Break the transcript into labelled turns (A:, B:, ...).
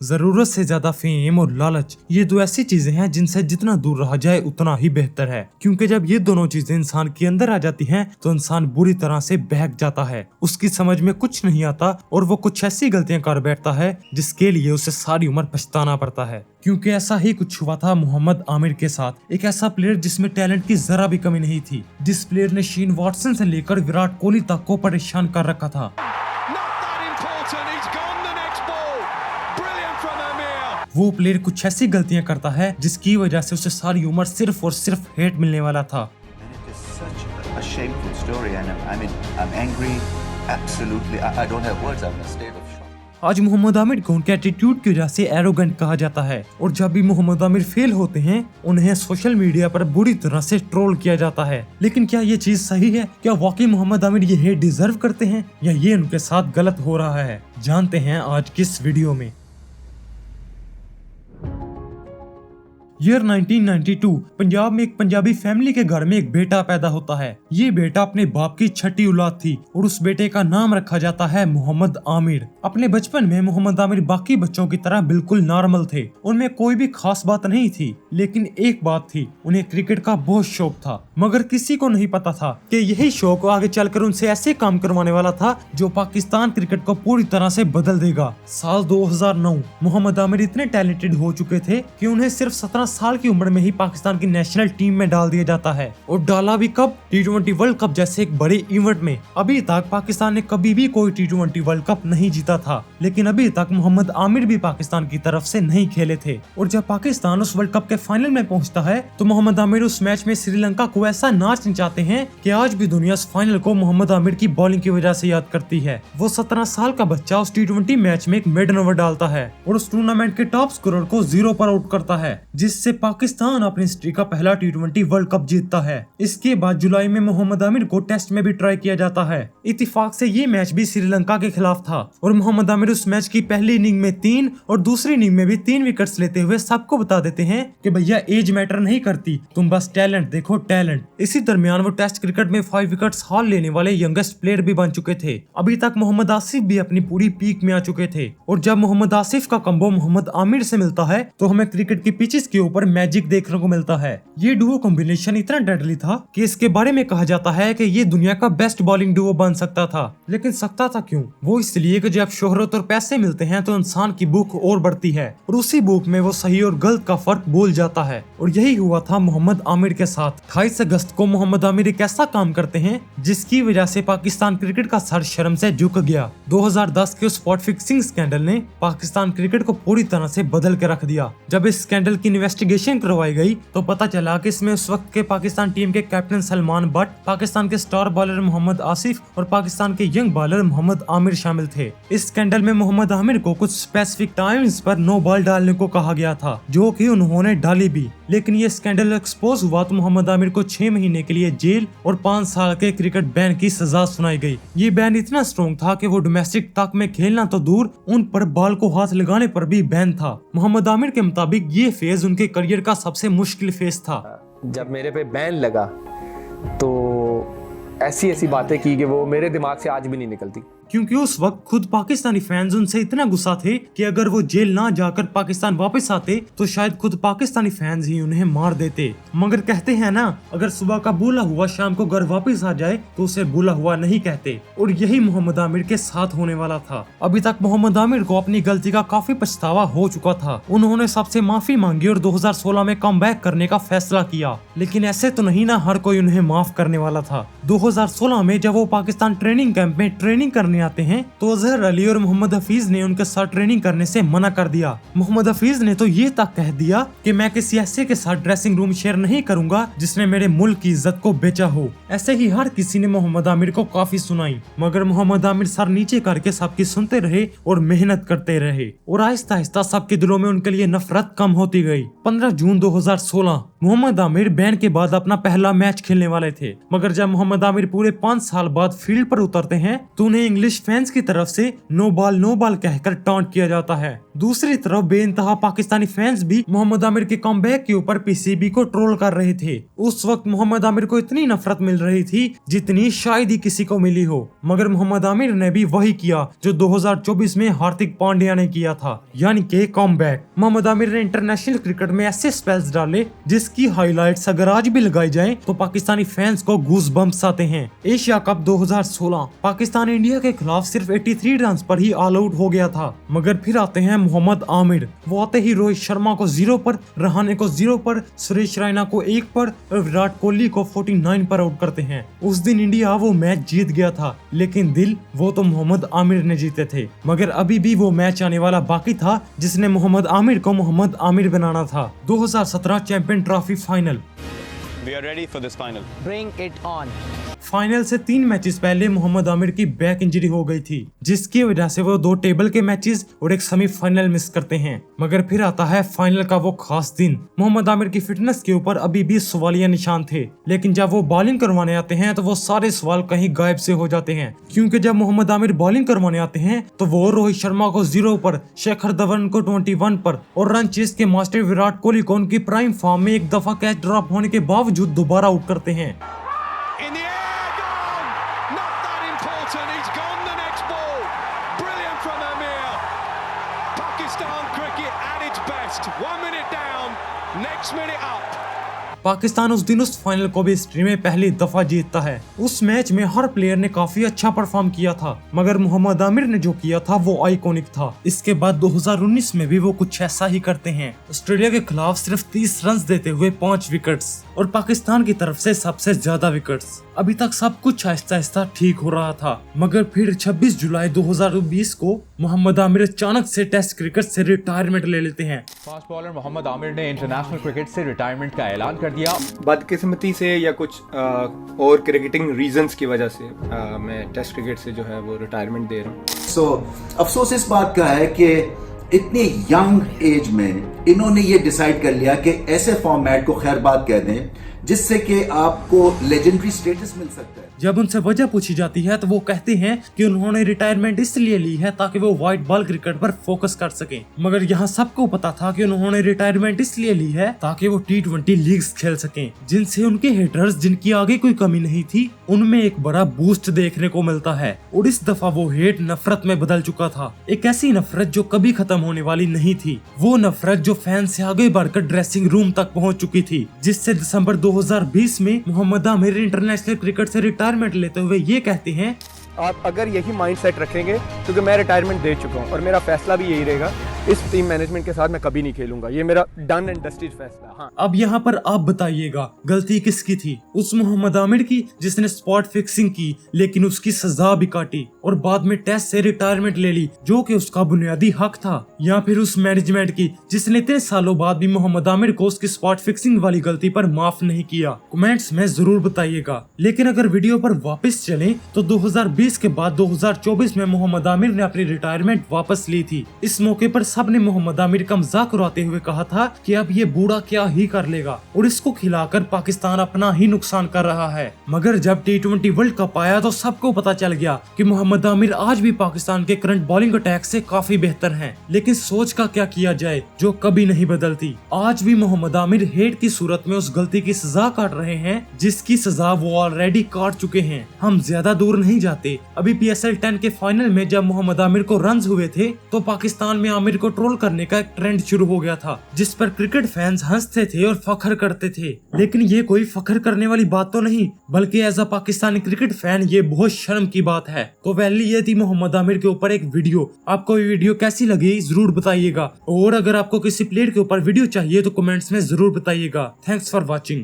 A: जरूरत से ज्यादा फेम और लालच, ये दो ऐसी चीजें हैं जिनसे जितना दूर रहा जाए उतना ही बेहतर है, क्योंकि जब ये दोनों चीजें इंसान के अंदर आ जाती हैं तो इंसान बुरी तरह से बहक जाता है। उसकी समझ में कुछ नहीं आता और वो कुछ ऐसी गलतियां कर बैठता है जिसके लिए उसे सारी उम्र पछताना पड़ता है। क्योंकि ऐसा ही कुछ हुआ था मोहम्मद आमिर के साथ, एक ऐसा प्लेयर जिसमें टैलेंट की जरा भी कमी नहीं थी, जिस प्लेयर ने शेन वॉटसन से लेकर विराट कोहली तक को परेशान कर रखा था। वो प्लेयर कुछ ऐसी गलतियां करता है जिसकी वजह से उसे सारी उम्र सिर्फ और सिर्फ हेट मिलने वाला था। आज मोहम्मद आमिर को उनके एटीट्यूड की वजह से एरोगेंट कहा जाता है, और जब भी मोहम्मद आमिर फेल होते हैं उन्हें सोशल मीडिया पर बुरी तरह से ट्रोल किया जाता है। लेकिन क्या ये चीज सही है? क्या वाकई मोहम्मद आमिर ये हेट डिजर्व करते हैं या ये उनके साथ गलत हो रहा है? जानते हैं आज की इस वीडियो में। ईयर 1992 पंजाब में एक पंजाबी फैमिली के घर में एक बेटा पैदा होता है। ये बेटा अपने बाप की छठी औलाद थी और उस बेटे का नाम रखा जाता है मोहम्मद आमिर। अपने बचपन में मोहम्मद आमिर बाकी बच्चों की तरह बिल्कुल नॉर्मल थे, उनमें कोई भी खास बात नहीं थी। लेकिन एक बात थी, उन्हें क्रिकेट का बहुत शौक था, मगर किसी को नहीं पता था कि यही शौक आगे चलकर उनसे ऐसे काम करवाने वाला था जो पाकिस्तान क्रिकेट को पूरी तरह से बदल देगा। साल 2009 मोहम्मद आमिर इतने टैलेंटेड हो चुके थे कि उन्हें सिर्फ 17 साल की उम्र में ही पाकिस्तान की नेशनल टीम में डाल दिया जाता है, और डाला भी कब? T20 वर्ल्ड कप जैसे एक बड़े इवेंट में। अभी तक पाकिस्तान ने कभी भी कोई T20 वर्ल्ड कप नहीं जीता था, लेकिन अभी तक मोहम्मद आमिर भी पाकिस्तान की तरफ से नहीं खेले थे। और जब पाकिस्तान उस वर्ल्ड कप के फाइनल में पहुंचता है तो मोहम्मद आमिर उस मैच में श्रीलंका को ऐसा नाच नचाते हैं कि आज भी दुनिया उस फाइनल को मोहम्मद आमिर की बॉलिंग की वजह से याद करती है। वो 17 साल का बच्चा उस T20 मैच में एक मेडन ओवर डालता है और उस टूर्नामेंट के टॉप स्कोरर को 0 पर आउट करता है, जिससे पाकिस्तान अपनी हिस्ट्री का पहला T20 वर्ल्ड कप जीतता है। इसके बाद जुलाई में मोहम्मद आमिर को टेस्ट में भी ट्राई किया जाता है। इत्तेफाक से ये मैच भी श्रीलंका के खिलाफ था और मोहम्मद आमिर उस मैच की पहली इनिंग में 3 और दूसरी इनिंग में भी 3 विकेट्स लेते हुए सबको बता देते हैं कि भैया एज मैटर नहीं करती, तुम बस टैलेंट देखो, टैलेंट। इसी दरमियान वो टेस्ट क्रिकेट में 5 विकेट्स हाल लेने वाले यंगेस्ट प्लेयर भी बन चुके थे। अभी तक मोहम्मद आसिफ भी अपनी पूरी पीक में आ चुके थे, और जब मोहम्मद आसिफ का कम्बो मोहम्मद आमिर से मिलता है तो हमें क्रिकेट की पिचेस के ऊपर मैजिक देखने को मिलता है। ये डुओ कॉम्बिनेशन इतना डेडली था कि इसके बारे में कहा जाता है कि ये दुनिया का बेस्ट बॉलिंग डुओ बन सकता था। लेकिन सकता था क्यों? वो इसलिए कि जब शोहरत और पैसे मिलते हैं तो इंसान की भूख और बढ़ती है, और उसी भूख में वो सही और गलत का फर्क भूल जाता है। और यही हुआ था मोहम्मद आमिर के साथ। 28 अगस्त को मोहम्मद आमिर एक ऐसा काम करते हैं जिसकी वजह से पाकिस्तान क्रिकेट का सर शर्म से झुक गया। 2010 के स्पॉट फिक्सिंग स्कैंडल ने पाकिस्तान क्रिकेट को पूरी तरह से बदल के रख दिया। जब इस स्कैंडल की इन्वेस्टिगेशन करवाई गई तो पता चला कि इसमें उस वक्त के पाकिस्तान टीम के कैप्टन सलमान बट, पाकिस्तान के स्टार बॉलर मोहम्मद आसिफ और पाकिस्तान के यंग बॉलर मोहम्मद आमिर शामिल थे। इस स्कैंडल में मोहम्मद आमिर को कुछ स्पेसिफिक टाइम्स पर नो बॉल डालने को कहा गया था, जो कि उन्होंने डाली भी। लेकिन ये स्कैंडल एक्सपोज हुआ तो मोहम्मद आमिर को 6 महीने के लिए जेल और 5 साल के क्रिकेट बैन की सजा सुनाई गई। ये बैन इतना स्ट्रॉन्ग था कि वो डोमेस्टिक तक में खेलना तो दूर, उन पर बॉल को हाथ लगाने पर भी बैन था। मोहम्मद आमिर के मुताबिक ये फेज उनके करियर का सबसे मुश्किल फेज था।
B: जब मेरे पे बैन लगा तो ऐसी बातें की कि वो मेरे दिमाग से आज भी नहीं निकलती,
A: क्योंकि उस वक्त खुद पाकिस्तानी फैंस उनसे इतना गुस्सा थे कि अगर वो जेल ना जाकर पाकिस्तान वापस आते तो शायद खुद पाकिस्तानी फैंस ही उन्हें मार देते। मगर कहते हैं ना, अगर सुबह का भूला हुआ शाम को घर वापस आ जाए तो उसे भूला हुआ नहीं कहते, और यही मोहम्मद आमिर के साथ होने वाला था। अभी तक मोहम्मद आमिर को अपनी गलती का काफी पछतावा हो चुका था। उन्होंने सबसे माफी मांगी और 2016 में कमबैक करने का फैसला किया, लेकिन ऐसे तो नहीं ना हर कोई उन्हें माफ करने वाला था। 2016 में जब वो पाकिस्तान ट्रेनिंग कैंप में ट्रेनिंग करने आते हैं तो अजहर अली और मोहम्मद हफीज ने उनके साथ ट्रेनिंग करने से मना कर दिया। मोहम्मद हफीज ने तो ये तक कह दिया कि मैं किसी ऐसे के साथ ड्रेसिंग रूम शेयर नहीं करूंगा जिसने मेरे मुल्क की इज्जत को बेचा हो। ऐसे ही हर किसी ने मोहम्मद आमिर को काफी सुनाई, मगर मोहम्मद आमिर सर नीचे करके सबकी सुनते रहे और मेहनत करते रहे, और आहिस्ता आहिस्ता सबके दिलों में उनके लिए नफरत कम होती गई। 15 जून 2016 मोहम्मद आमिर बैन के बाद अपना पहला मैच खेलने वाले थे, मगर जब मोहम्मद आमिर पूरे 5 साल बाद फील्ड पर उतरते हैं तो उन्हें इंग्लिश फैंस की तरफ से नो बॉल कहकर टॉन्ट किया जाता है। दूसरी तरफ बेइंतहा पाकिस्तानी फैंस भी मोहम्मद आमिर के कमबैक के ऊपर पीसीबी को ट्रोल कर रहे थे। उस वक्त मोहम्मद आमिर को इतनी नफरत मिल रही थी जितनी शायद ही किसी को मिली हो, मगर मोहम्मद आमिर ने भी वही किया जो 2024 में हार्दिक पांड्या ने किया था, यानी कि कमबैक। मोहम्मद आमिर ने इंटरनेशनल क्रिकेट में ऐसे स्पेल्स डाले जिसकी हाइलाइट्स अगर आज भी लगाई जाएं तो पाकिस्तानी फैंस को गूज बम्प्स आते हैं। एशिया कप 2016 पाकिस्तान इंडिया के खिलाफ सिर्फ 83 रन पर ही ऑल आउट हो गया था, मगर फिर आते हैं मोहम्मद आमिर। वो आते ही रोहित शर्मा को 0 पर, रहाणे को 0 पर, सुरेश रैना को 1 पर और विराट कोहली को 49 पर आउट करते हैं। उस दिन इंडिया वो मैच जीत गया था, लेकिन दिल वो तो मोहम्मद आमिर ने जीते थे। मगर अभी भी वो मैच आने वाला बाकी था जिसने मोहम्मद आमिर को मोहम्मद आमिर बनाना था। 2017 champion trophy final.
C: We are ready for this final.
D: Bring it on.
A: Final से 3 मैचेस पहले मोहम्मद आमिर की बैक इंजरी हो गई थी, जिसकी वजह से वो 2 टेबल के मैचेस और एक सेमीफाइनल मिस करते हैं। मगर फिर आता है फाइनल का वो खास दिन। मोहम्मद आमिर की फिटनेस के ऊपर अभी भी सवालिया निशान थे, लेकिन जब वो बॉलिंग करवाने आते हैं तो वो सारे सवाल कहीं गायब से हो जाते हैं, क्योंकि जब मोहम्मद आमिर बॉलिंग करवाने आते हैं तो वो रोहित शर्मा को 0 पर, शिखर धवन को 21 पर और रन चेस के मास्टर विराट कोहली को उनकी प्राइम फॉर्म में एक दफा कैच ड्रॉप होने के बावजूद दोबारा आउट करते हैं।
C: In the air, gone! Not that important, he's gone the next ball. Brilliant from Amir. Pakistan cricket at its best. 1 minute down, next minute up.
A: Pakistan उस दिन उस फाइनल को भी हिस्ट्री में पहली दफा जीतता है। उस मैच में हर प्लेयर ने काफी अच्छा परफॉर्म किया था, मगर मोहम्मद आमिर ने जो किया था वो आइकॉनिक था। इसके बाद 2019 में भी वो कुछ ऐसा ही करते हैं। ऑस्ट्रेलिया के खिलाफ सिर्फ 30 रन देते हुए 5 विकेट्स और पाकिस्तान की तरफ से सबसे ज्यादा विकेट्स। अभी तक सब कुछ आहिस्ता आहिस्ता ठीक हो रहा था, मगर फिर 26 जुलाई 2020 को मोहम्मद आमिर अचानक से टेस्ट क्रिकेट से रिटायरमेंट ले लेते हैं।
E: फास्ट बॉलर मोहम्मद आमिर ने इंटरनेशनल क्रिकेट से रिटायरमेंट का ऐलान कर दिया।
F: बदकिस्मती से या कुछ और क्रिकेटिंग रीजंस की वजह से मैं टेस्ट क्रिकेट से जो है वो रिटायरमेंट दे रहा हूँ।
G: अफसोस इस बात का है कि इतनी यंग एज में इन्होंने ये डिसाइड कर लिया कि ऐसे फॉर्मेट को खैरबाद कह दें जिससे कि आपको लेजेंडरी स्टेटस मिल सकता है।
A: जब उनसे वजह पूछी जाती है तो वो कहते हैं कि उन्होंने रिटायरमेंट इसलिए ली है ताकि वो व्हाइट बॉल क्रिकेट पर फोकस कर सकें। मगर यहाँ सबको पता था कि उन्होंने रिटायरमेंट इसलिए ली है ताकि वो T20 लीग्स खेल सकें, जिनसे उनके हेटर्स, जिनकी आगे कोई कमी नहीं थी, उनमें एक बड़ा बूस्ट देखने को मिलता है। और इस दफा वो हेट नफरत में बदल चुका था, एक ऐसी नफरत जो कभी खत्म होने वाली नहीं थी। वो नफरत जो फैन से आगे बढ़कर ड्रेसिंग रूम तक पहुँच चुकी थी, जिससे दिसंबर 2020 में मोहम्मद आमिर इंटरनेशनल क्रिकेट से रिटायरमेंट लेते हुए ये कहते हैं,
F: आप अगर यही माइंडसेट रखेंगे, क्योंकि मैं रिटायरमेंट दे चुका हूँ और मेरा फैसला भी यही रहेगा, इस टीम मैनेजमेंट के साथ मैं कभी नहीं खेलूंगा। ये मेरा डन एंड डस्टेड फैसला। हाँ।
A: अब यहाँ पर आप बताइएगा गलती किसकी थी? उस मोहम्मद आमिर की जिसने स्पॉट फिक्सिंग की लेकिन उसकी सजा भी काटी और बाद में टेस्ट से रिटायरमेंट ले ली, जो कि उसका बुनियादी हक था, या फिर उस मैनेजमेंट की जिसने इतने सालों बाद भी मोहम्मद आमिर को उसकी स्पॉट फिक्सिंग वाली गलती पर माफ नहीं किया? कमेंट्स में जरूर बताइएगा। लेकिन अगर वीडियो पर वापस चले तो 2020 के बाद 2024 में मोहम्मद आमिर ने अपनी रिटायरमेंट वापस ली थी। इस मौके पर सबने मोहम्मद आमिर का मजाक उड़ाते हुए कहा था कि अब ये बूढ़ा क्या ही कर लेगा और इसको खिलाकर पाकिस्तान अपना ही नुकसान कर रहा है। मगर जब T20 वर्ल्ड कप आया तो सबको पता चल गया कि मोहम्मद आमिर आज भी पाकिस्तान के करंट बॉलिंग अटैक से काफी बेहतर हैं। लेकिन सोच का क्या किया जाए जो कभी नहीं बदलती। आज भी मोहम्मद आमिर हेट की सूरत में उस गलती की सजा काट रहे हैं जिसकी सजा वो ऑलरेडी काट चुके हैं। हम ज्यादा दूर नहीं जाते। अभी PSL 10 के फाइनल में जब मोहम्मद आमिर को रन्स हुए थे तो पाकिस्तान में आमिर को ट्रोल करने का एक ट्रेंड शुरू हो गया था, जिस पर क्रिकेट फैंस हंसते थे और फखर करते थे। लेकिन ये कोई फखर करने वाली बात तो नहीं, बल्कि as a Pakistani cricket fan ये बहुत शर्म की बात है। तो वैली ये थी मोहम्मद आमिर के ऊपर एक वीडियो। आपको ये वीडियो कैसी लगी जरूर बताइएगा, और अगर आपको किसी प्लेयर के ऊपर वीडियो चाहिए तो कमेंट्स में जरूर बताइएगा। Thanks for watching.